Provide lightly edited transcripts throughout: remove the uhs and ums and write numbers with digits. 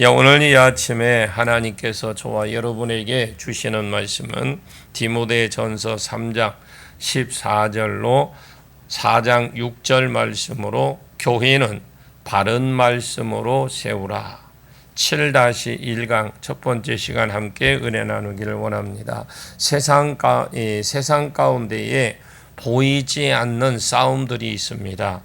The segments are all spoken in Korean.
오늘 이 아침에 하나님께서 저와 여러분에게 주시는 말씀은 디모데전서 3장 14절로 4장 6절 말씀으로 교회는 바른 말씀으로 세우라. 7-1강 첫 번째 시간 함께 은혜 나누기를 원합니다. 세상 가운데에 보이지 않는 싸움들이 있습니다.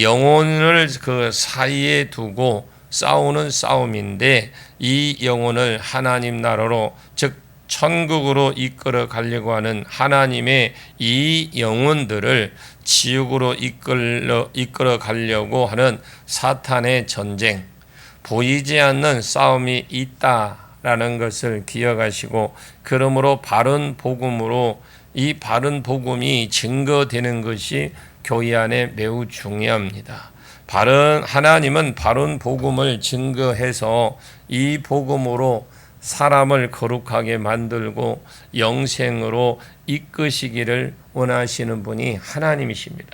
영혼을 그 사이에 두고 싸우는 싸움인데, 이 영혼을 하나님 나라로, 즉 천국으로 이끌어 가려고 하는 하나님의 이 영혼들을 지옥으로 이끌어 가려고 하는 사탄의 전쟁, 보이지 않는 싸움이 있다라는 것을 기억하시고, 그러므로 바른 복음으로 이 바른 복음이 증거되는 것이 교회 안에 매우 중요합니다. 하나님은 바른 복음을 증거해서 이 복음으로 사람을 거룩하게 만들고 영생으로 이끄시기를 원하시는 분이 하나님이십니다.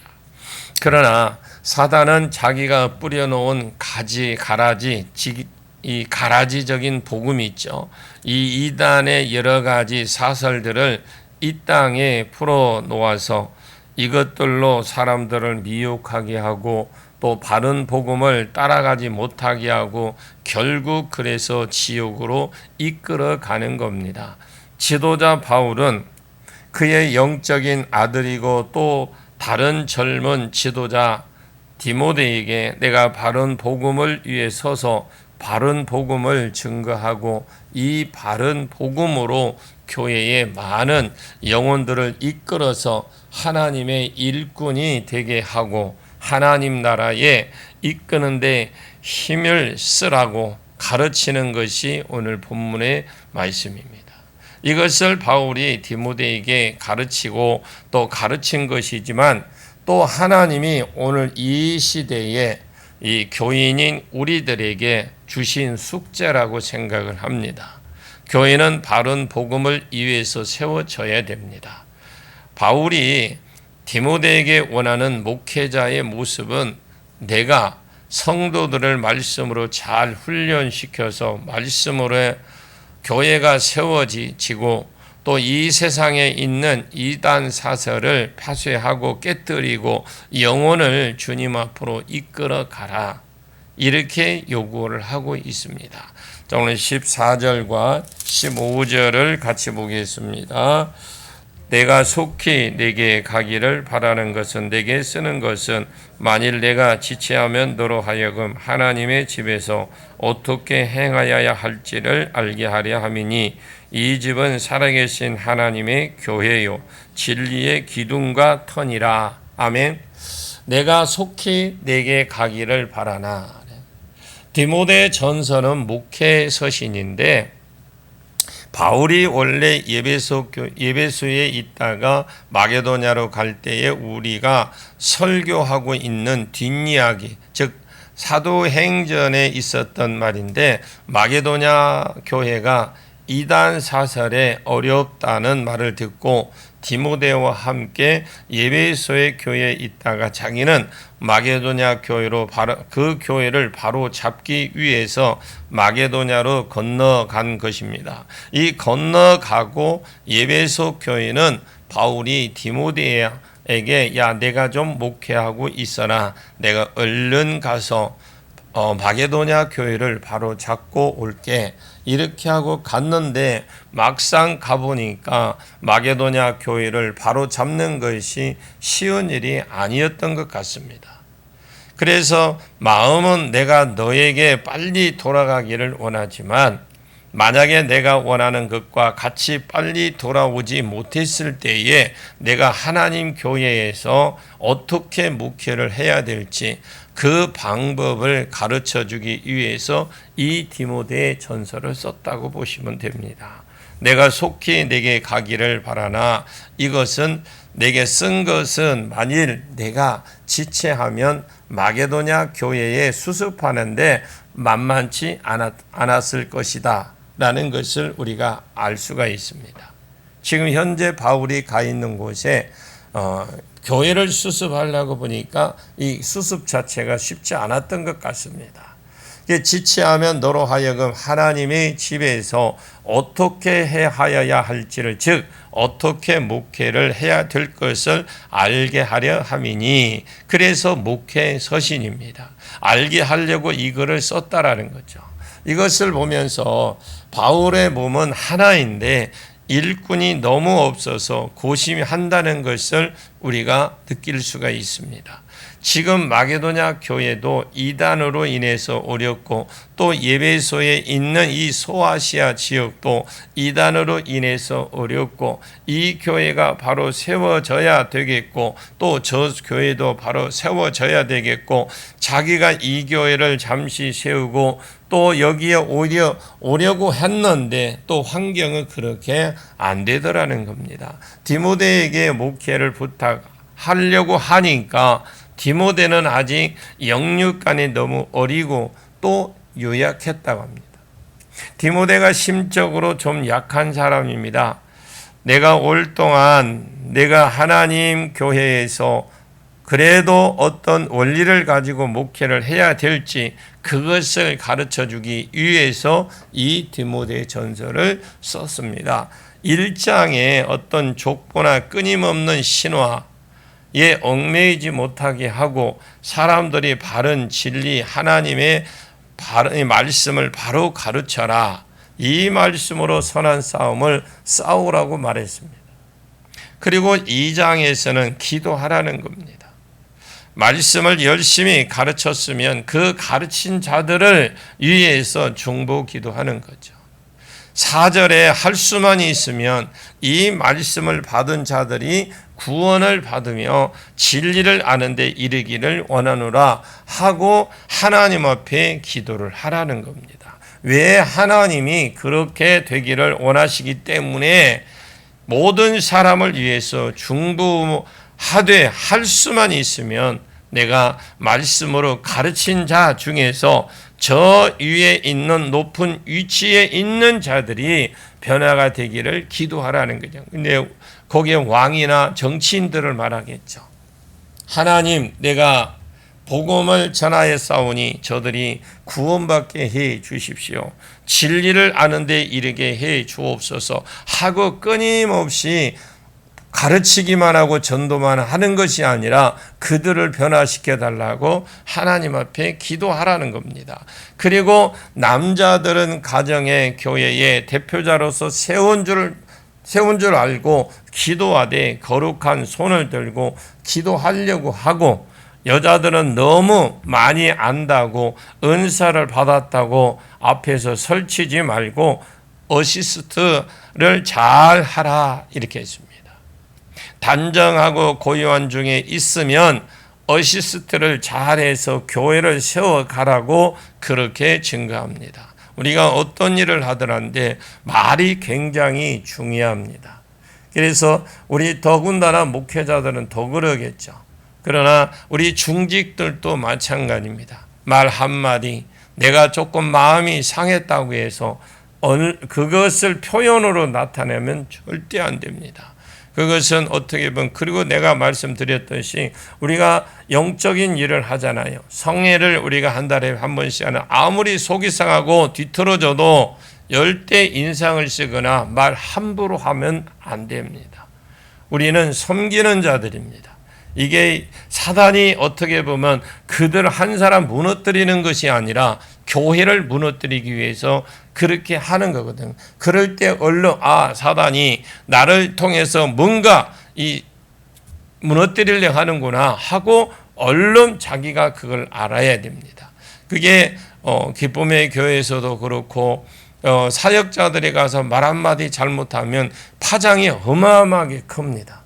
그러나 사단은 자기가 뿌려놓은 이 가라지적인 복음이 있죠. 이 이단의 여러 가지 사설들을 이 땅에 풀어놓아서 이것들로 사람들을 미혹하게 하고, 또 바른 복음을 따라가지 못하게 하고, 결국 그래서 지옥으로 이끌어 가는 겁니다. 지도자 바울은 그의 영적인 아들이고 또 다른 젊은 지도자 디모데에게 내가 바른 복음을 위해 서서 바른 복음을 증거하고, 이 바른 복음으로 교회의 많은 영혼들을 이끌어서 하나님의 일꾼이 되게 하고 하나님 나라에 이끄는데 힘을 쓰라고 가르치는 것이 오늘 본문의 말씀입니다. 이것을 바울이 디모데에게 가르치고 또 가르친 것이지만, 또 하나님이 오늘 이 시대에 이 교인인 우리들에게 주신 숙제라고 생각을 합니다. 교회는 바른 복음을 위해서 세워져야 됩니다. 바울이 디모데에게 원하는 목회자의 모습은, 내가 성도들을 말씀으로 잘 훈련시켜서 말씀으로 교회가 세워지고, 또 이 세상에 있는 이단 사설을 파쇄하고 깨뜨리고 영혼을 주님 앞으로 이끌어 가라, 이렇게 요구를 하고 있습니다. 자, 오늘 14절과 15절을 같이 보겠습니다. 내가 속히 내게 가기를 바라는 것은, 내게 쓰는 것은, 만일 내가 지체하면 너로 하여금 하나님의 집에서 어떻게 행하여야 할지를 알게 하려 함이니, 이 집은 살아계신 하나님의 교회요 진리의 기둥과 터니라. 아멘. 내가 속히 내게 가기를 바라나. 디모데 전서는 목회 서신인데, 바울이 원래 예배소에 있다가 마게도냐로 갈 때에 우리가 설교하고 있는 뒷이야기, 즉 사도행전에 있었던 말인데, 마게도냐 교회가 이단 사설에 어렵다는 말을 듣고 디모데와 함께 예배소의 교회에 있다가 자기는 마게도냐 교회로 그 교회를 바로 잡기 위해서 마게도냐로 건너간 것입니다. 이 건너가고 예배소 교회는 바울이 디모데에게 야, 내가 좀 목회하고 있어라, 내가 얼른 가서 마게도냐 교회를 바로 잡고 올게, 이렇게 하고 갔는데, 막상 가보니까 마게도냐 교회를 바로 잡는 것이 쉬운 일이 아니었던 것 같습니다. 그래서 마음은 내가 너에게 빨리 돌아가기를 원하지만, 만약에 내가 원하는 것과 같이 빨리 돌아오지 못했을 때에 내가 하나님 교회에서 어떻게 목회를 해야 될지 그 방법을 가르쳐 주기 위해서 이 디모데 전서를 썼다고 보시면 됩니다. 내가 속히 내게 가기를 바라나, 이것은 내게 쓴 것은 만일 내가 지체하면 마게도냐 교회에 수습하는데 만만치 않았을 것이다 라는 것을 우리가 알 수가 있습니다. 지금 현재 바울이 가 있는 곳에 교회를 수습하려고 보니까 이 수습 자체가 쉽지 않았던 것 같습니다. 지체하면 너로 하여금 하나님의 집에서 어떻게 해하여야 할지를, 즉 어떻게 목회를 해야 될 것을 알게 하려 함이니, 그래서 목회 서신입니다. 알게 하려고 이거를 썼다라는 거죠. 이것을 보면서 바울의 몸은 하나인데 일꾼이 너무 없어서 고심한다는 것을 우리가 느낄 수가 있습니다. 지금 마게도냐 교회도 이단으로 인해서 어렵고, 또 예배소에 있는 이 소아시아 지역도 이단으로 인해서 어렵고, 이 교회가 바로 세워져야 되겠고, 또 저 교회도 바로 세워져야 되겠고, 자기가 이 교회를 잠시 세우고 또 여기에 오려고 했는데 또 환경은 그렇게 안 되더라는 겁니다. 디모데에게 목회를 부탁하려고 하니까 디모데는 아직 영육간에 너무 어리고 또 유약했다고 합니다. 디모데가 심적으로 좀 약한 사람입니다. 내가 올 동안 내가 하나님 교회에서 그래도 어떤 원리를 가지고 목회를 해야 될지 그것을 가르쳐 주기 위해서 이 디모데 전서를 썼습니다. 1장에 어떤 족보나 끊임없는 신화 에 얽매이지 못하게 하고, 사람들이 바른 진리 하나님의 말씀을 바로 가르쳐라, 이 말씀으로 선한 싸움을 싸우라고 말했습니다. 그리고 2장에서는 기도하라는 겁니다. 말씀을 열심히 가르쳤으면 그 가르친 자들을 위해서 중보 기도하는 거죠. 4절에 할 수만 있으면 이 말씀을 받은 자들이 구원을 받으며 진리를 아는 데 이르기를 원하노라 하고 하나님 앞에 기도를 하라는 겁니다. 왜? 하나님이 그렇게 되기를 원하시기 때문에 모든 사람을 위해서 중보하되 할 수만 있으면 내가 말씀으로 가르친 자 중에서 저 위에 있는 높은 위치에 있는 자들이 변화가 되기를 기도하라는 거죠. 근데 거기에 왕이나 정치인들을 말하겠죠. 하나님, 내가 복음을 전하였사오니 저들이 구원받게 해 주십시오. 진리를 아는 데 이르게 해 주옵소서 하고 끊임없이 가르치기만 하고 전도만 하는 것이 아니라 그들을 변화시켜 달라고 하나님 앞에 기도하라는 겁니다. 그리고 남자들은 가정의 교회의 대표자로서 세운 줄 알고 기도하되 거룩한 손을 들고 기도하려고 하고, 여자들은 너무 많이 안다고 은사를 받았다고 앞에서 설치지 말고 어시스트를 잘 하라, 이렇게 했습니다. 단정하고 고요한 중에 있으면 어시스트를 잘해서 교회를 세워가라고 그렇게 증거합니다. 우리가 어떤 일을 하더란데 말이 굉장히 중요합니다. 그래서 우리 더군다나 목회자들은 더 그러겠죠. 그러나 우리 중직들도 마찬가지입니다. 말 한마디, 내가 조금 마음이 상했다고 해서 그것을 표현으로 나타내면 절대 안 됩니다. 그것은 어떻게 보면, 그리고 내가 말씀드렸듯이 우리가 영적인 일을 하잖아요. 성회를 우리가 한 달에 한 번씩 하는, 아무리 속이 상하고 뒤틀어져도 열대 인상을 쓰거나 말 함부로 하면 안 됩니다. 우리는 섬기는 자들입니다. 이게 사단이 어떻게 보면 그들 한 사람 무너뜨리는 것이 아니라 교회를 무너뜨리기 위해서 그렇게 하는 거거든. 그럴 때 얼른 사단이 나를 통해서 뭔가 무너뜨리려 하는구나 하고 얼른 자기가 그걸 알아야 됩니다. 그게 기쁨의 교회에서도 그렇고 사역자들이 가서 말 한마디 잘못하면 파장이 어마어마하게 큽니다.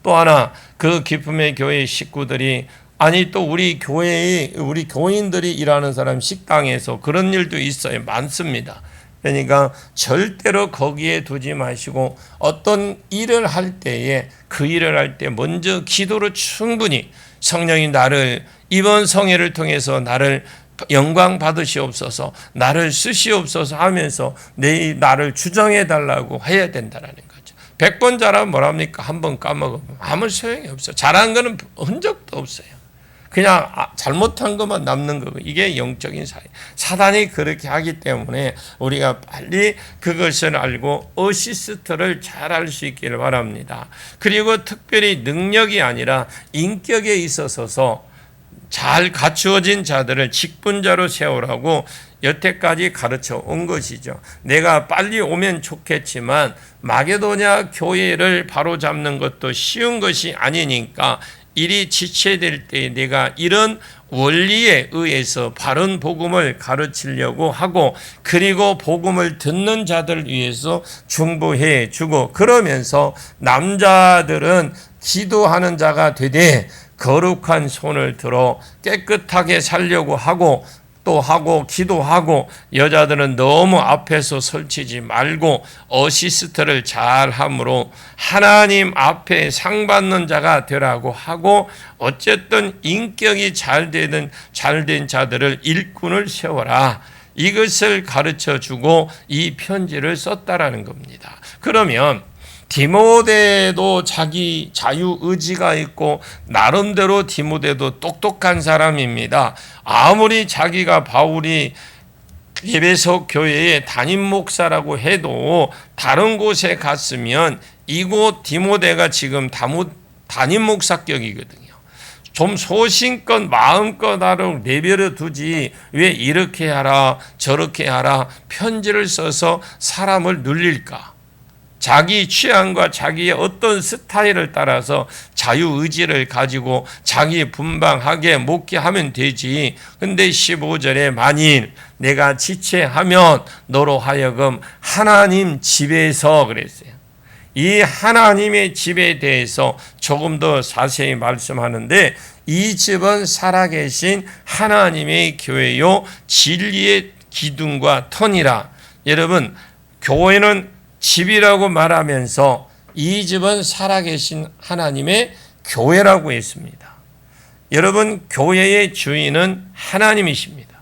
또 하나, 그 기쁨의 교회 식구들이, 아니 또 우리 교인들이 일하는 사람 식당에서 그런 일도 있어요. 많습니다. 그러니까 절대로 거기에 두지 마시고 어떤 일을 할 때에 그 일을 할 때 먼저 기도로 충분히 성령이 나를 이번 성회를 통해서 나를 영광 받으시옵소서, 나를 쓰시옵소서 하면서 나를 주장해 달라고 해야 된다는 거죠. 100번 잘하면 뭐랍니까? 한 번 까먹으면 아무 소용이 없어요. 잘한 거는 흔적도 없어요. 그냥 잘못한 것만 남는 거고, 이게 영적인 사회. 사단이 그렇게 하기 때문에 우리가 빨리 그것을 알고 어시스트를 잘 할 수 있기를 바랍니다. 그리고 특별히 능력이 아니라 인격에 있어서 잘 갖추어진 자들을 직분자로 세우라고 여태까지 가르쳐 온 것이죠. 내가 빨리 오면 좋겠지만 마게도냐 교회를 바로잡는 것도 쉬운 것이 아니니까 일이 지체될 때 내가 이런 원리에 의해서 바른 복음을 가르치려고 하고, 그리고 복음을 듣는 자들 위해서 중보해 주고, 그러면서 남자들은 기도하는 자가 되되 거룩한 손을 들어 깨끗하게 살려고 하고 또 하고 기도하고, 여자들은 너무 앞에서 설치지 말고 어시스트를 잘 함으로 하나님 앞에 상 받는 자가 되라고 하고, 어쨌든 인격이 잘된 자들을 일꾼을 세워라, 이것을 가르쳐 주고 이 편지를 썼다라는 겁니다. 그러면 디모데도 자기 자유의지가 있고 나름대로 디모데도 똑똑한 사람입니다. 아무리 자기가 바울이 에베소 교회의 담임 목사라고 해도 다른 곳에 갔으면 이곳 디모데가 지금 담임 목사격이거든요. 좀 소신껏 마음껏 하러 내버려 두지 왜 이렇게 하라 저렇게 하라 편지를 써서 사람을 눌릴까? 자기 취향과 자기의 어떤 스타일을 따라서 자유의지를 가지고 자기 분방하게 목회하면 되지. 근데 15절에 만일 내가 지체하면 너로 하여금 하나님 집에서, 그랬어요. 이 하나님의 집에 대해서 조금 더 자세히 말씀하는데, 이 집은 살아계신 하나님의 교회요 진리의 기둥과 터니라. 여러분, 교회는 집이라고 말하면서 이 집은 살아계신 하나님의 교회라고 했습니다. 여러분, 교회의 주인은 하나님이십니다.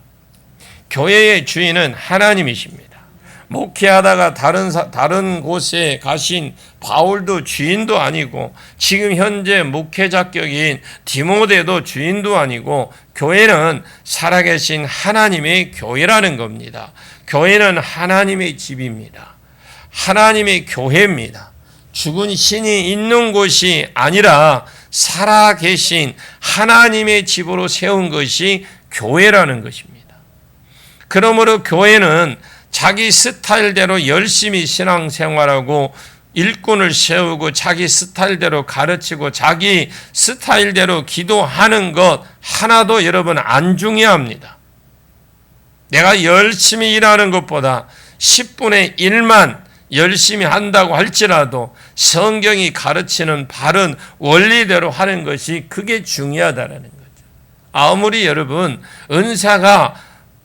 교회의 주인은 하나님이십니다. 목회하다가 다른 곳에 가신 바울도 주인도 아니고, 지금 현재 목회자격인 디모데도 주인도 아니고, 교회는 살아계신 하나님의 교회라는 겁니다. 교회는 하나님의 집입니다. 하나님의 교회입니다. 죽은 신이 있는 곳이 아니라 살아계신 하나님의 집으로 세운 것이 교회라는 것입니다. 그러므로 교회는 자기 스타일대로 열심히 신앙생활하고 일꾼을 세우고 자기 스타일대로 가르치고 자기 스타일대로 기도하는 것 하나도 여러분 안 중요합니다. 내가 열심히 일하는 것보다 10분의 1만 열심히 한다고 할지라도 성경이 가르치는 바른 원리대로 하는 것이 그게 중요하다는 거죠. 아무리 여러분 은사가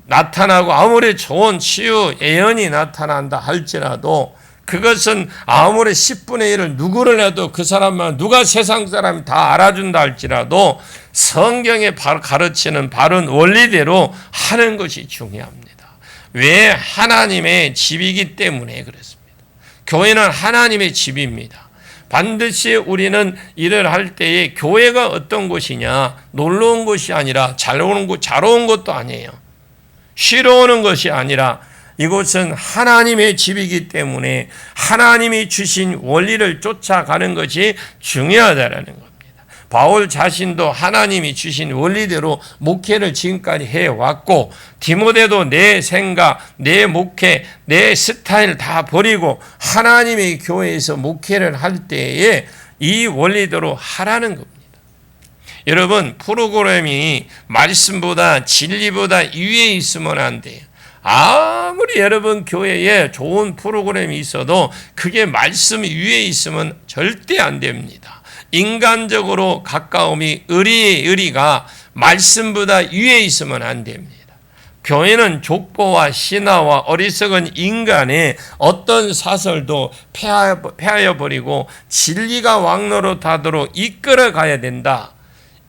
나타나고 아무리 좋은 치유 예언이 나타난다 할지라도 그것은 아무리 10분의 1을 누구를 해도 그 사람만 누가 세상 사람이 다 알아준다 할지라도 성경에 가르치는 바른 원리대로 하는 것이 중요합니다. 왜? 하나님의 집이기 때문에 그렇습니다. 교회는 하나님의 집입니다. 반드시 우리는 일을 할 때에 교회가 어떤 곳이냐, 놀러 온 곳이 아니라 잘 온 것도 아니에요. 쉬러 오는 것이 아니라 이곳은 하나님의 집이기 때문에 하나님이 주신 원리를 쫓아가는 것이 중요하다는 겁니다. 바울 자신도 하나님이 주신 원리대로 목회를 지금까지 해왔고, 디모데도 내 생각, 내 목회, 내 스타일 다 버리고 하나님의 교회에서 목회를 할 때에 이 원리대로 하라는 겁니다. 여러분, 프로그램이 말씀보다 진리보다 위에 있으면 안 돼요. 아무리 여러분 교회에 좋은 프로그램이 있어도 그게 말씀 위에 있으면 절대 안 됩니다. 인간적으로 가까움이 의리가 말씀보다 위에 있으면 안 됩니다. 교회는 족보와 신화와 어리석은 인간의 어떤 사설도 폐하여 버리고 진리가 왕노릇하도록 이끌어 가야 된다.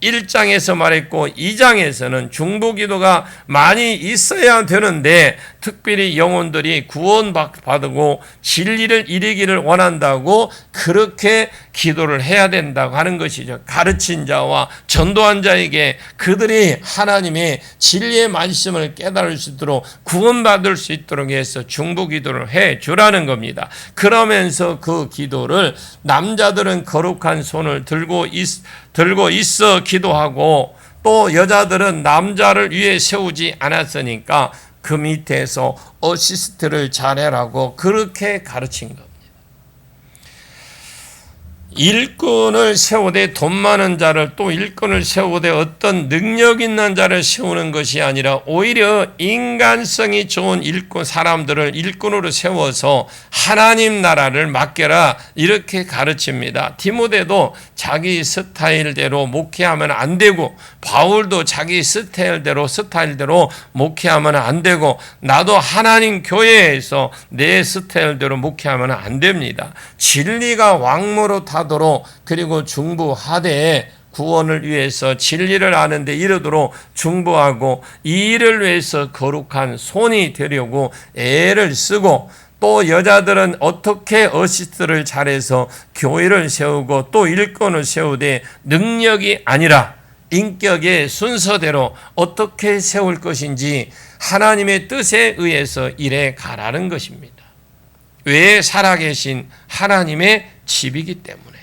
1장에서 말했고 2장에서는 중보기도가 많이 있어야 되는데 특별히 영혼들이 구원받고 진리를 이루기를 원한다고 그렇게 기도를 해야 된다고 하는 것이죠. 가르친 자와 전도한 자에게 그들이 하나님의 진리의 말씀을 깨달을 수 있도록 구원받을 수 있도록 해서 중보 기도를 해 주라는 겁니다. 그러면서 그 기도를 남자들은 거룩한 손을 들고 있어 기도하고, 또 여자들은 남자를 위에 세우지 않았으니까 그 밑에서 어시스트를 잘해라고 그렇게 가르친 겁니다. 일꾼을 세우되 돈 많은 자를, 또 일꾼을 세우되 어떤 능력 있는 자를 세우는 것이 아니라 오히려 인간성이 좋은 일꾼, 사람들을 일꾼으로 세워서 하나님 나라를 맡겨라, 이렇게 가르칩니다. 디모데도 자기 스타일대로 목회하면 안 되고, 바울도 자기 스타일대로 목회하면 안 되고, 나도 하나님 교회에서 내 스타일대로 목회하면 안 됩니다. 진리가 왕모로 타도록, 그리고 중보하되 구원을 위해서 진리를 아는데 이르도록 중보하고, 이 일을 위해서 거룩한 손이 되려고 애를 쓰고, 또 여자들은 어떻게 어시스트를 잘해서 교회를 세우고 또 일꾼을 세우되 능력이 아니라 인격의 순서대로 어떻게 세울 것인지 하나님의 뜻에 의해서 일해 가라는 것입니다. 왜? 살아계신 하나님의 집이기 때문에.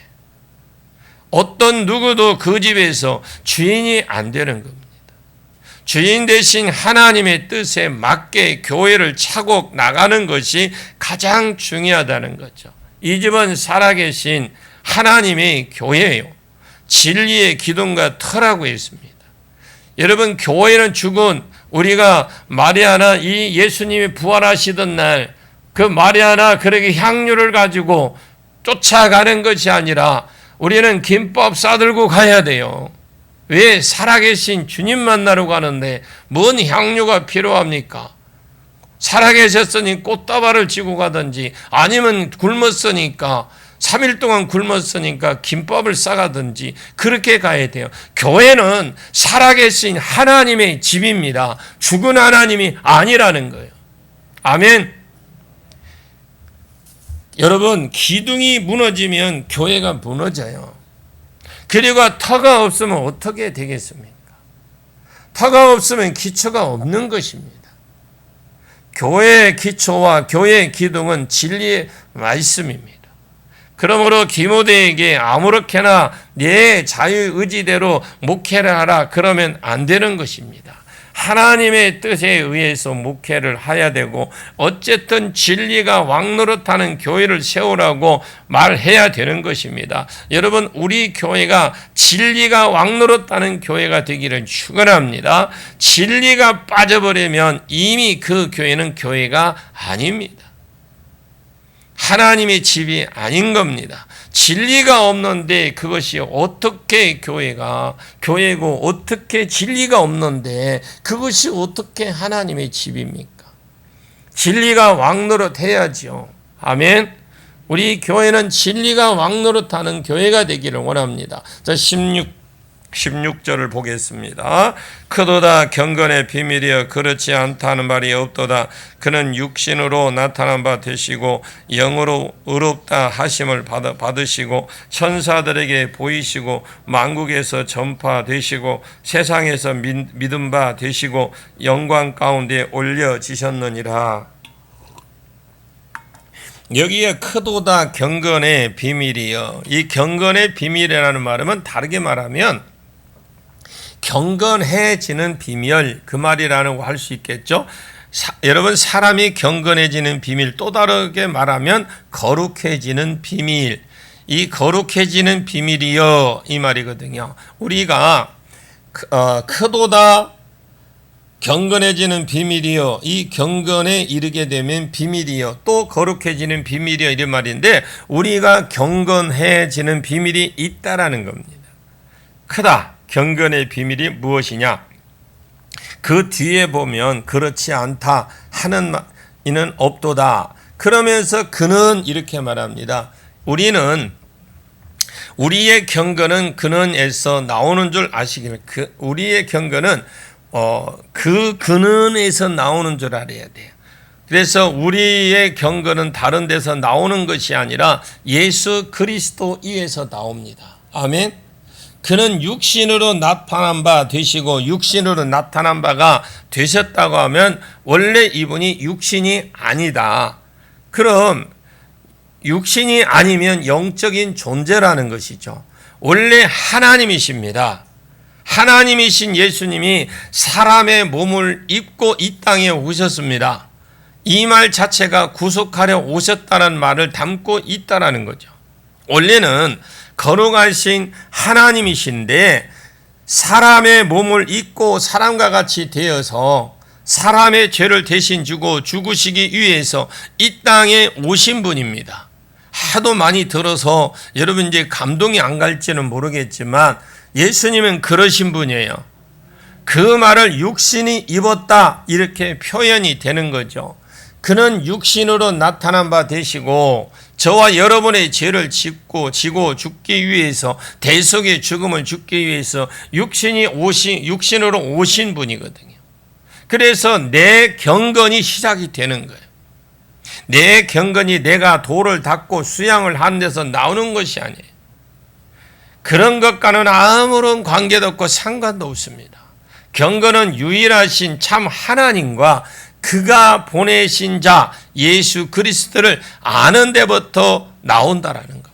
어떤 누구도 그 집에서 주인이 안 되는 겁니다. 주인 대신 하나님의 뜻에 맞게 교회를 차고 나가는 것이 가장 중요하다는 거죠. 이 집은 살아계신 하나님의 교회예요. 진리의 기둥과 터라고 했습니다. 여러분, 교회는 죽은, 우리가 마리아나 이 예수님이 부활하시던 날 그 마리아나 그렇게 향유를 가지고 쫓아가는 것이 아니라 우리는 김밥 싸들고 가야 돼요. 왜? 살아계신 주님 만나러 가는데 뭔 향유가 필요합니까? 살아계셨으니 꽃다발을 지고 가든지, 아니면 굶었으니까 3일 동안 굶었으니까 김밥을 싸가든지 그렇게 가야 돼요. 교회는 살아계신 하나님의 집입니다. 죽은 하나님이 아니라는 거예요. 아멘. 여러분, 기둥이 무너지면 교회가 무너져요. 그리고 터가 없으면 어떻게 되겠습니까? 터가 없으면 기초가 없는 것입니다. 교회의 기초와 교회의 기둥은 진리의 말씀입니다. 그러므로 디모데에게 아무렇게나 내 자유의지대로 목회를 하라, 그러면 안 되는 것입니다. 하나님의 뜻에 의해서 목회를 해야 되고, 어쨌든 진리가 왕노릇하는 교회를 세우라고 말해야 되는 것입니다. 여러분, 우리 교회가 진리가 왕노릇하는 교회가 되기를 축원합니다. 진리가 빠져버리면 이미 그 교회는 교회가 아닙니다. 하나님의 집이 아닌 겁니다. 진리가 없는데 그것이 어떻게 교회고, 어떻게 진리가 없는데 그것이 어떻게 하나님의 집입니까? 진리가 왕노릇 해야죠. 아멘. 우리 교회는 진리가 왕노릇하는 교회가 되기를 원합니다. 자, 16절을 보겠습니다. 크도다 경건의 비밀이여 그렇지 않다는 말이 없도다. 그는 육신으로 나타난 바 되시고 영으로 의롭다 하심을 받으시고 천사들에게 보이시고 만국에서 전파되시고 세상에서 믿은 바 되시고 영광 가운데 올려지셨느니라. 여기에 크도다 경건의 비밀이여, 이 경건의 비밀이라는 말은 다르게 말하면 경건해지는 비밀, 그 말이라고 할 수 있겠죠. 여러분, 사람이 경건해지는 비밀, 또 다르게 말하면 거룩해지는 비밀, 이 거룩해지는 비밀이요, 이 말이거든요. 우리가 크도다 경건해지는 비밀이요, 이 경건에 이르게 되면 비밀이요, 또 거룩해지는 비밀이요, 이런 말인데, 우리가 경건해지는 비밀이 있다라는 겁니다. 크다 경건의 비밀이 무엇이냐? 그 뒤에 보면 그렇지 않다 하는 이는 없도다. 그러면서 그는 이렇게 말합니다. 우리의 경건은 그는에서 나오는 줄 아시기를. 우리의 경건은 그 근원에서 나오는 줄 알아야 돼요. 그래서 우리의 경건은 다른 데서 나오는 것이 아니라 예수 그리스도 위에서 나옵니다. 아멘. 그는 육신으로 나타난 바 되시고 육신으로 나타난 바가 되셨다고 하면 원래 이분이 육신이 아니다. 그럼 육신이 아니면 영적인 존재라는 것이죠. 원래 하나님이십니다. 하나님이신 예수님이 사람의 몸을 입고 이 땅에 오셨습니다. 이 말 자체가 구속하려 오셨다는 말을 담고 있다라는 거죠. 원래는 거룩하신 하나님이신데 사람의 몸을 입고 사람과 같이 되어서 사람의 죄를 대신 주고 죽으시기 위해서 이 땅에 오신 분입니다. 하도 많이 들어서 여러분 이제 감동이 안 갈지는 모르겠지만 예수님은 그러신 분이에요. 그 말을 육신이 입었다 이렇게 표현이 되는 거죠. 그는 육신으로 나타난 바 되시고 저와 여러분의 죄를 지고 죽기 위해서 대속의 죽음을 죽기 위해서 육신으로 오신 분이거든요. 그래서 내 경건이 시작이 되는 거예요. 내 경건이 내가 돌을 닦고 수양을 하는 데서 나오는 것이 아니에요. 그런 것과는 아무런 관계도 없고 상관도 없습니다. 경건은 유일하신 참 하나님과 그가 보내신 자 예수 그리스도를 아는 데부터 나온다라는 겁니다.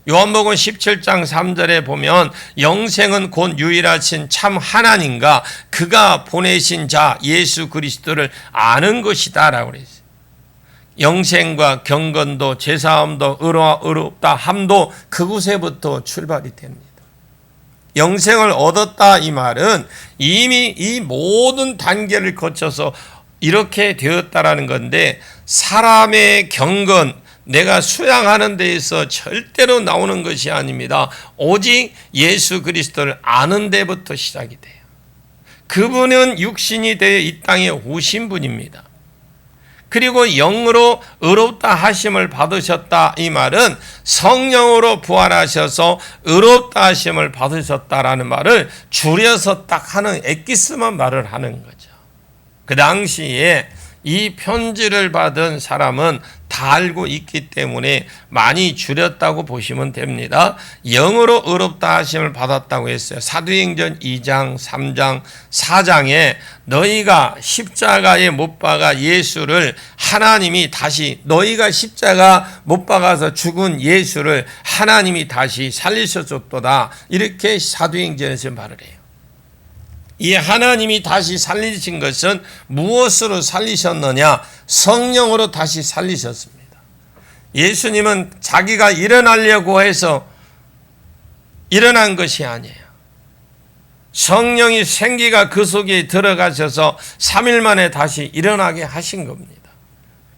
요한복음 17장 3절에 보면 영생은 곧 유일하신 참 하나님과 그가 보내신 자 예수 그리스도를 아는 것이다 라고 그랬어요. 영생과 경건도 제사함도 의롭다 함도 그곳에부터 출발이 됩니다. 영생을 얻었다 이 말은 이미 이 모든 단계를 거쳐서 이렇게 되었다라는 건데 사람의 경건 내가 수양하는 데에서 절대로 나오는 것이 아닙니다. 오직 예수 그리스도를 아는 데부터 시작이 돼요. 그분은 육신이 되어 이 땅에 오신 분입니다. 그리고 영으로 의롭다 하심을 받으셨다 이 말은 성령으로 부활하셔서 의롭다 하심을 받으셨다라는 말을 줄여서 딱 하는 엑기스만 말을 하는 거죠. 그 당시에 이 편지를 받은 사람은 다 알고 있기 때문에 많이 줄였다고 보시면 됩니다. 영으로 의롭다 하심을 받았다고 했어요. 사도행전 2장, 3장, 4장에 너희가 십자가에 못 박아 예수를 하나님이 다시 너희가 십자가 못 박아서 죽은 예수를 하나님이 다시 살리셨었도다. 이렇게 사도행전에서 말을 해요. 이 하나님이 다시 살리신 것은 무엇으로 살리셨느냐? 성령으로 다시 살리셨습니다. 예수님은 자기가 일어나려고 해서 일어난 것이 아니에요. 성령이 생기가 그 속에 들어가셔서 3일 만에 다시 일어나게 하신 겁니다.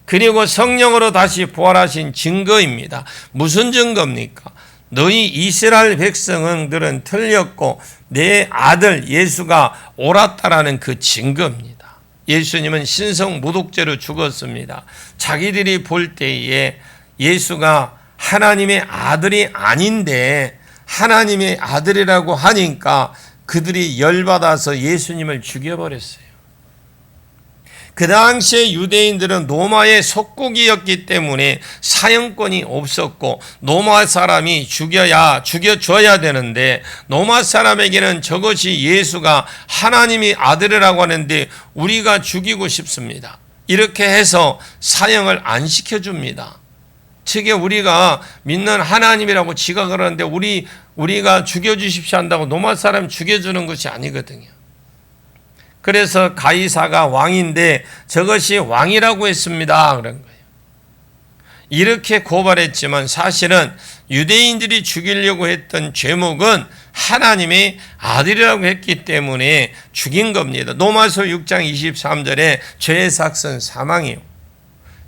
그리고 성령으로 다시 부활하신 증거입니다. 무슨 증거입니까? 너희 이스라엘 백성들은 틀렸고 내 아들 예수가 옳았다라는 그 증거입니다. 예수님은 신성모독죄로 죽었습니다. 자기들이 볼 때에 예수가 하나님의 아들이 아닌데 하나님의 아들이라고 하니까 그들이 열받아서 예수님을 죽여버렸어요. 그 당시에 유대인들은 로마의 속국이었기 때문에 사형권이 없었고 로마 사람이 죽여줘야 되는데 로마 사람에게는 저것이 예수가 하나님의 아들이라고 하는데 우리가 죽이고 싶습니다. 이렇게 해서 사형을 안 시켜줍니다. 특히 우리가 믿는 하나님이라고 지각을 하는데 우리가 죽여주십시오 한다고 로마 사람 죽여주는 것이 아니거든요. 그래서 가이사가 왕인데 저것이 왕이라고 했습니다. 그런 거예요. 이렇게 고발했지만 사실은 유대인들이 죽이려고 했던 죄목은 하나님의 아들이라고 했기 때문에 죽인 겁니다. 로마서 6장 23절에 죄의 삭은 사망이에요.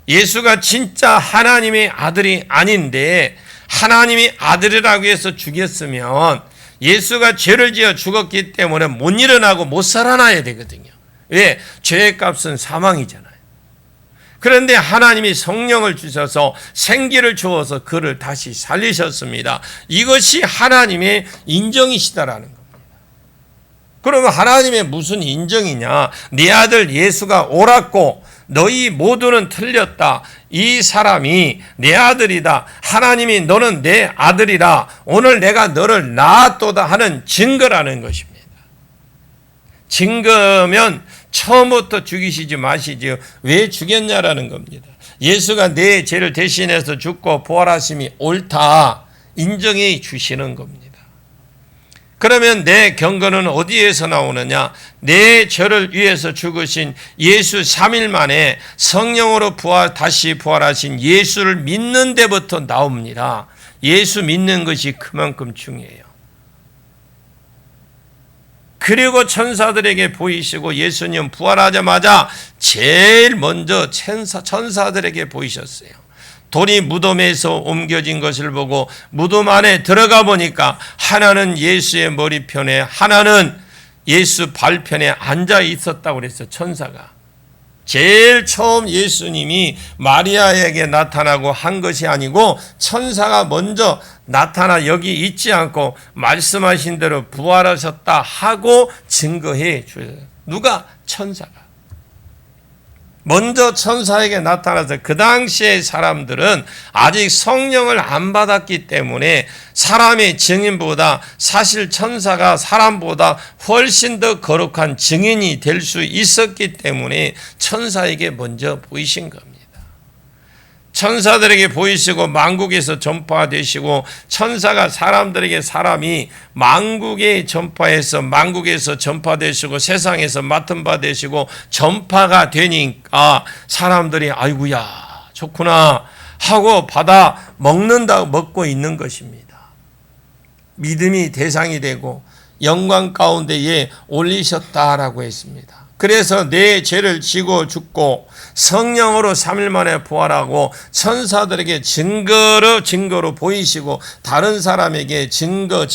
예수가 진짜 하나님의 아들이 아닌데 하나님의 아들이라고 해서 죽였으면 예수가 죄를 지어 죽었기 때문에 못 일어나고 못 살아나야 되거든요. 왜? 죄의 값은 사망이잖아요. 그런데 하나님이 성령을 주셔서 생기를 주어서 그를 다시 살리셨습니다. 이것이 하나님의 인정이시다라는 겁니다. 그러면 하나님의 무슨 인정이냐? 네 아들 예수가 옳았고 너희 모두는 틀렸다. 이 사람이 내 아들이다. 하나님이 너는 내 아들이라. 오늘 내가 너를 낳았도다 하는 증거라는 것입니다. 증거면 처음부터 죽이시지 마시지요. 왜 죽였냐라는 겁니다. 예수가 내 죄를 대신해서 죽고 부활하심이 옳다 인정해 주시는 겁니다. 그러면 내 경건은 어디에서 나오느냐? 내 죄를 위해서 죽으신 예수 3일 만에 성령으로 다시 부활하신 예수를 믿는 데부터 나옵니다. 예수 믿는 것이 그만큼 중요해요. 그리고 천사들에게 보이시고 예수님 부활하자마자 제일 먼저 천사들에게 보이셨어요. 돌이 무덤에서 옮겨진 것을 보고 무덤 안에 들어가 보니까 하나는 예수의 머리편에 하나는 예수 발편에 앉아 있었다고 그랬어요. 천사가. 제일 처음 예수님이 마리아에게 나타나고 한 것이 아니고 천사가 먼저 나타나 여기 있지 않고 말씀하신 대로 부활하셨다 하고 증거해 줘요. 누가? 천사가. 먼저 천사에게 나타나서 그 당시의 사람들은 아직 성령을 안 받았기 때문에 사람의 증인보다 사실 천사가 사람보다 훨씬 더 거룩한 증인이 될 수 있었기 때문에 천사에게 먼저 보이신 겁니다. 천사들에게 보이시고 만국에서 전파되시고 천사가 사람들에게 사람이 만국에 전파해서 만국에서 전파되시고 세상에서 맡은 바 되시고 전파가 되니까 사람들이 아이고야 좋구나 하고 받아 먹고 있는 것입니다. 믿음이 대상이 되고 영광 가운데에 올리셨다라고 했습니다. 그래서 내 죄를 지고 죽고 성령으로 3일 만에 부활하고 천사들에게 증거로 보이시고 다른 사람에게 증거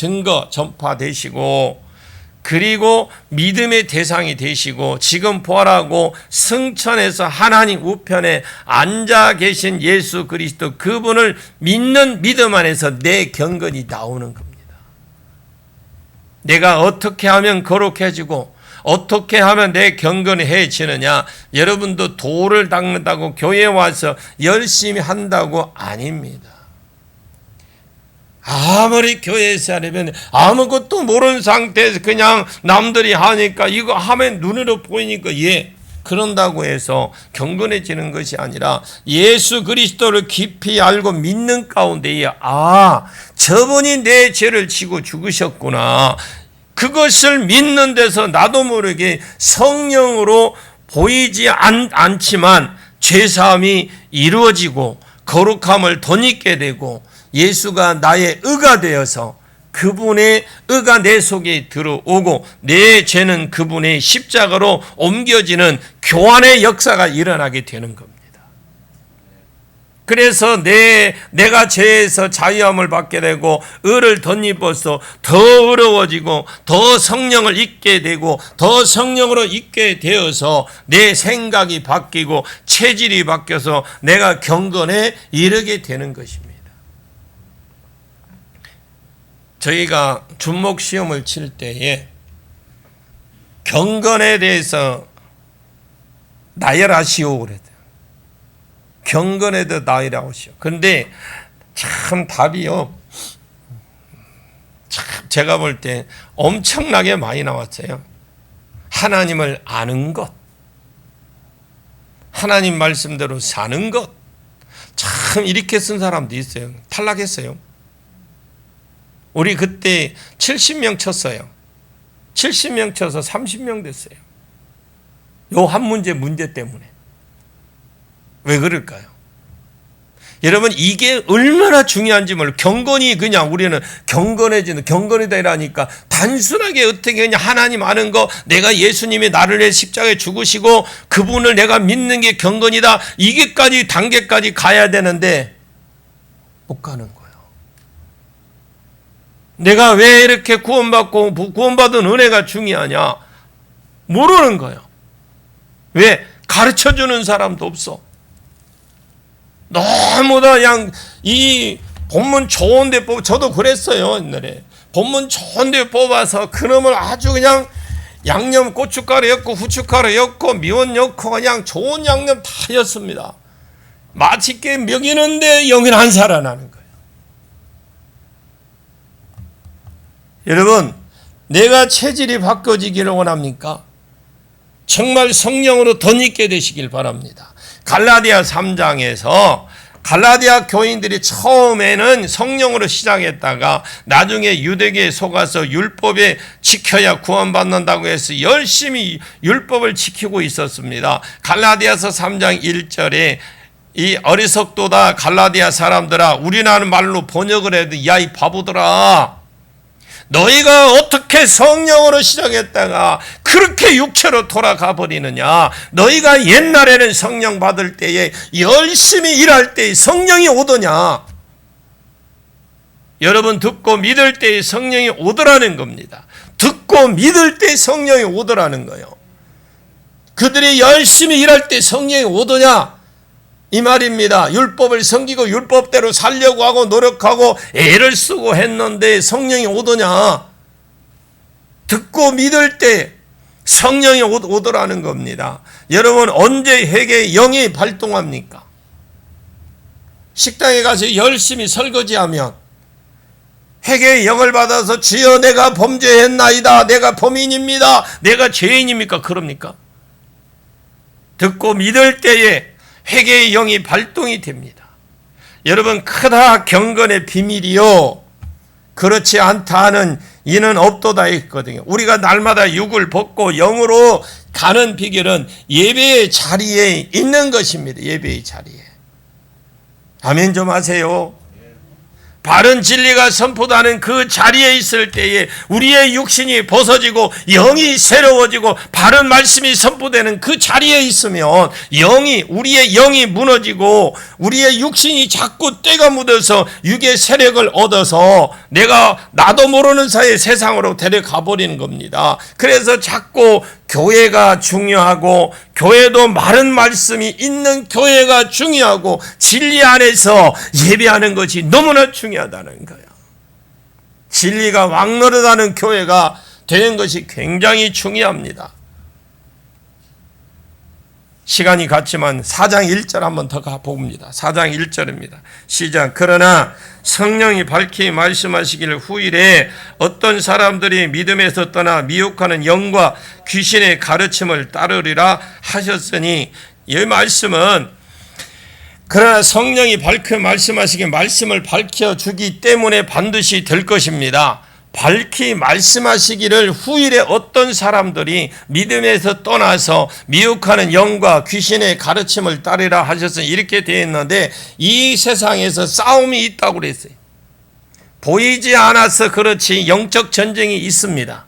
전파되시고 그리고 믿음의 대상이 되시고 지금 부활하고 승천해서 하나님 우편에 앉아 계신 예수 그리스도 그분을 믿는 믿음 안에서 내 경건이 나오는 겁니다. 내가 어떻게 하면 거룩해지고 어떻게 하면 내 경건해지느냐? 여러분도 도를 닦는다고 교회에 와서 열심히 한다고 아닙니다. 아무리 교회에서 하려면 아무것도 모르는 상태에서 그냥 남들이 하니까 이거 하면 눈으로 보이니까 그런다고 해서 경건해지는 것이 아니라 예수 그리스도를 깊이 알고 믿는 가운데에 저분이 내 죄를 지고 죽으셨구나. 그것을 믿는 데서 나도 모르게 성령으로 보이지 않지만 죄사함이 이루어지고 거룩함을 덧입게 되고 예수가 나의 의가 되어서 그분의 의가 내 속에 들어오고 내 죄는 그분의 십자가로 옮겨지는 교환의 역사가 일어나게 되는 겁니다. 그래서 내가 죄에서 자유함을 받게 되고 의를 덧입어서 더 어려워지고 더 성령을 잊게 되고 더 성령으로 잊게 되어서 내 생각이 바뀌고 체질이 바뀌어서 내가 경건에 이르게 되는 것입니다. 저희가 준목 시험을 칠 때에 경건에 대해서 나열하시오 그랬어요. 경건에 대해 나열하시오. 그런데 참 답이요. 참 제가 볼 때 엄청나게 많이 나왔어요. 하나님을 아는 것, 하나님 말씀대로 사는 것. 참 이렇게 쓴 사람도 있어요. 탈락했어요. 우리 그때 70명 쳤어요. 70명 쳐서 30명 됐어요. 요 한 문제 때문에. 왜 그럴까요? 여러분 이게 얼마나 중요한지 몰라요. 경건이 그냥 우리는 경건이다 이라니까 단순하게 어떻게 그냥 하나님 아는 거 내가 예수님이 나를 위해 십자가에 죽으시고 그분을 내가 믿는 게 경건이다 이게까지 단계까지 가야 되는데 못 가는 거예요. 내가 왜 이렇게 구원받은 은혜가 중요하냐? 모르는 거예요. 왜? 가르쳐주는 사람도 없어. 너무 다 그냥 이 본문 좋은데 저도 그랬어요 옛날에. 본문 좋은데 뽑아서 그놈을 아주 그냥 양념 고춧가루 였고 후춧가루 였고 미원 였고 그냥 좋은 양념 다 였습니다. 맛있게 먹이는데 영은 안 살아나는 거예요. 여러분, 내가 체질이 바꿔지기를 원합니까? 정말 성령으로 덧입게 되시길 바랍니다. 갈라디아 3장에서 갈라디아 교인들이 처음에는 성령으로 시작했다가 나중에 유대교에 속아서 율법에 지켜야 구원받는다고 해서 열심히 율법을 지키고 있었습니다. 갈라디아서 3장 1절에 이 어리석도다 갈라디아 사람들아, 우리나라 말로 번역을 해도 야 이 바보들아, 너희가 어떻게 성령으로 시작했다가 그렇게 육체로 돌아가 버리느냐. 너희가 옛날에는 성령 받을 때에 열심히 일할 때 성령이 오더냐. 여러분, 듣고 믿을 때에 성령이 오더라는 겁니다. 듣고 믿을 때 성령이 오더라는 거예요. 그들이 열심히 일할 때 성령이 오더냐 이 말입니다. 율법을 섬기고 율법대로 살려고 하고 노력하고 애를 쓰고 했는데 성령이 오더냐. 듣고 믿을 때 성령이 오더라는 겁니다. 여러분, 언제 회개의 영이 발동합니까? 식당에 가서 열심히 설거지하면 회개의 영을 받아서 주여 내가 범죄했나이다, 내가 범인입니다, 내가 죄인입니까? 그럽니까? 듣고 믿을 때에 회개의 영이 발동이 됩니다. 여러분, 크다 경건의 비밀이요 그렇지 않다 하는 이는 없도다 했거든요. 우리가 날마다 육을 벗고 영으로 가는 비결은 예배의 자리에 있는 것입니다. 예배의 자리에. 아멘 좀 하세요. 바른 진리가 선포되는 그 자리에 있을 때에 우리의 육신이 벗어지고 영이 새로워지고 바른 말씀이 선포되는 그 자리에 있으면 우리의 영이 무너지고 우리의 육신이 자꾸 때가 묻어서 육의 세력을 얻어서 나도 모르는 사이에 세상으로 데려가 버리는 겁니다. 그래서 자꾸 교회가 중요하고 교회도 바른 말씀이 있는 교회가 중요하고 진리 안에서 예배하는 것이 너무나 중요하다는 거예요. 진리가 왕노릇하는 교회가 되는 것이 굉장히 중요합니다. 시간이 갔지만 4장 1절 한번 더 가봅니다. 4장 1절입니다. 시작. 그러나 성령이 밝히 말씀하시기를 후일에 어떤 사람들이 믿음에서 떠나 미혹하는 영과 귀신의 가르침을 따르리라 하셨으니, 이 말씀은 그러나 성령이 밝히 말씀하시기에 말씀을 밝혀주기 때문에 반드시 될 것입니다. 밝히 말씀하시기를 후일에 어떤 사람들이 믿음에서 떠나서 미혹하는 영과 귀신의 가르침을 따르라 하셨으니, 이렇게 되어 있는데 이 세상에서 싸움이 있다고 그랬어요. 보이지 않아서 그렇지 영적 전쟁이 있습니다.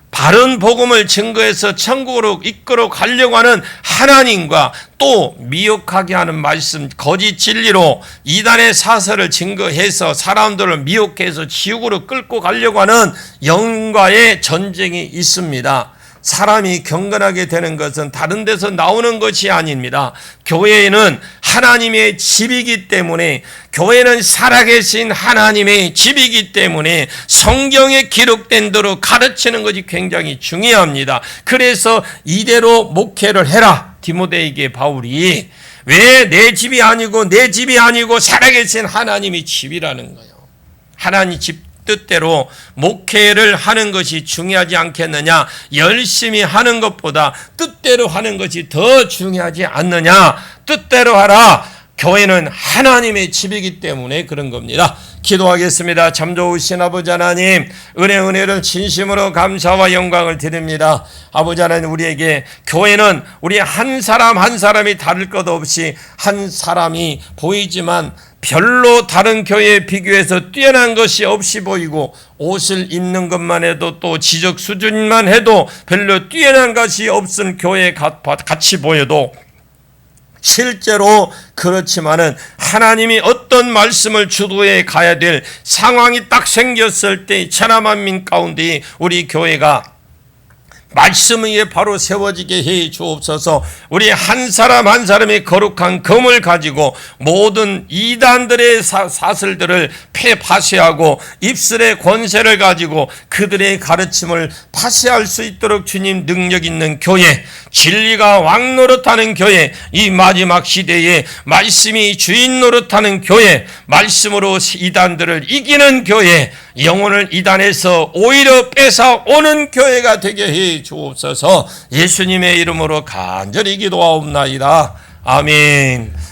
바른 복음을 증거해서 천국으로 이끌어 가려고 하는 하나님과 또 미혹하게 하는 말씀, 거짓 진리로 이단의 사설을 증거해서 사람들을 미혹해서 지옥으로 끌고 가려고 하는 영과의 전쟁이 있습니다. 사람이 경건하게 되는 것은 다른 데서 나오는 것이 아닙니다. 교회는 하나님의 집이기 때문에, 교회는 살아계신 하나님의 집이기 때문에 성경에 기록된 대로 가르치는 것이 굉장히 중요합니다. 그래서 이대로 목회를 해라, 디모데에게 바울이. 왜 내 집이 아니고 살아계신 하나님의 집이라는 거예요. 하나님 집 뜻대로 목회를 하는 것이 중요하지 않겠느냐. 열심히 하는 것보다 뜻대로 하는 것이 더 중요하지 않느냐. 뜻대로 하라. 교회는 하나님의 집이기 때문에 그런 겁니다. 기도하겠습니다. 참 좋으신 아버지 하나님, 은혜를 진심으로 감사와 영광을 드립니다. 아버지 하나님, 우리에게 교회는 우리 한 사람 한 사람이 다를 것 없이 한 사람이 보이지만 별로 다른 교회에 비교해서 뛰어난 것이 없이 보이고, 옷을 입는 것만 해도 또 지적 수준만 해도 별로 뛰어난 것이 없은 교회에 같이 보여도 실제로 그렇지만은 하나님이 어떤 말씀을 주도해 가야 될 상황이 딱 생겼을 때 천하만민 가운데 우리 교회가 말씀 위에 바로 세워지게 해 주옵소서. 우리 한 사람 한 사람이 거룩한 검을 가지고 모든 이단들의 사슬들을 파쇄하고 입술의 권세를 가지고 그들의 가르침을 파쇄할 수 있도록 주님 능력 있는 교회, 진리가 왕 노릇하는 교회, 이 마지막 시대에 말씀이 주인 노릇하는 교회, 말씀으로 이단들을 이기는 교회, 영혼을 이단에서 오히려 뺏어오는 교회가 되게 해 주옵소서. 예수님의 이름으로 간절히 기도하옵나이다. 아멘.